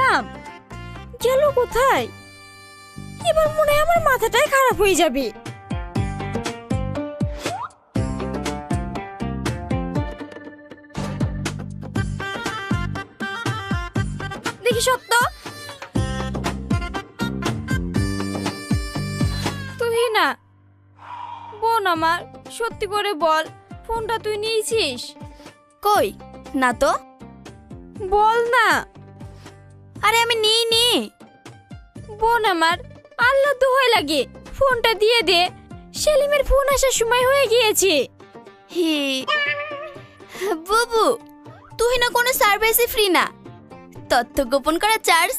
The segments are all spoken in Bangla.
দিলাম, গেল কোথায়? এবার মনে হয় আমার মাথাটাই খারাপ হয়ে যাবে। দেখি সত্য, তুই না বোন আমার, সত্যি করে বল, ফোনটা তুই নিয়েছিস? কই না তো। বল না। আরে আমি নিইনি। বোন আমার, আল্লাহ দোহাই লাগে, ফোনটা দিয়ে দে, সেলিমের ফোন আসার সময় হয়ে গিয়েছে। হি বুবু, তুই না কোনো সার্ভিসই ফ্রি না। তথ্য গোপন করা চার্জ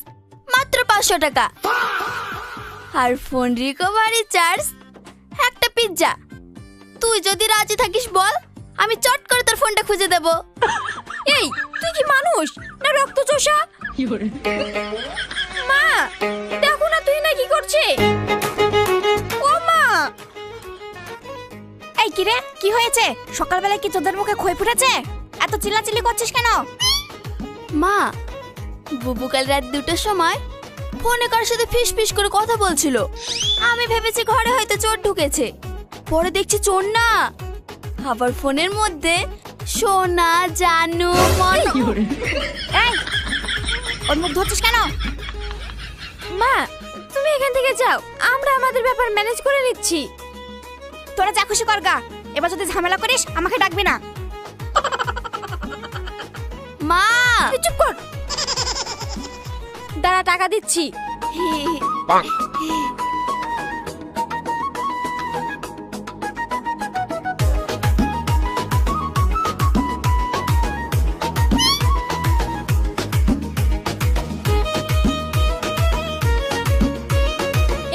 মাত্র 500 টাকা, আর ফোন রিকভারি চার্জ একটা পিৎজা। তুই যদি রাজি থাকিস বল, আমি চট করে তোর ফোনটা খুঁজে দেব। এই তুই কি মানুষ না রক্ত চোষা? মা দেখো না তুই না কি করছে। ও মা! এই কি রে, কি হয়েছে? সকালবেলা কি তোদের মুখে খই ফুটেছে? এত চিল্লাচিল্লি করছিস কেন? মা, বুবু কাল রাত 2টার সময় ফোনে কার সাথে ফিস ফিস করে কথা বলছিল। আমি ভেবেছি ঘরে হয়তো চোর ঢুকেছে, পরে দেখছি চোর না, আবার ফোনের মধ্যে সোনা জানু মন। এই ওর মুখ ধরছিস কেন? মা তুমি এখান থেকে যাও, আমরা আমাদের ব্যাপার ম্যানেজ করে নিচ্ছি। তোরা যা খুশি কর গা, এবার যদি ঝামেলা করিস আমাকে ডাকবি না। মা তুই চুপ কর, দাঁড়া টাকা দিচ্ছি।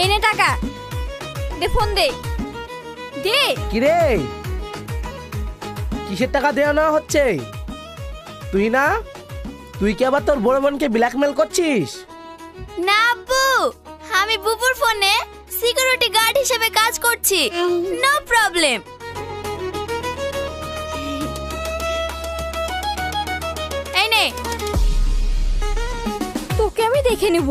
এনে টাকা দে, ফোন দে দে। কিরে, কিসের টাকা দেওয়া নেওয়া হচ্ছে? তুই না, তুই কি আবার তোর বড় বোনকে ব্ল্যাকমেল করছিস? না আব্বু, আমি বুবুর ফোনে সিকিউরিটি গার্ড হিসেবে কাজ করছি, নো প্রবলেম। এই নে, তোকে আমি দেখে নেব।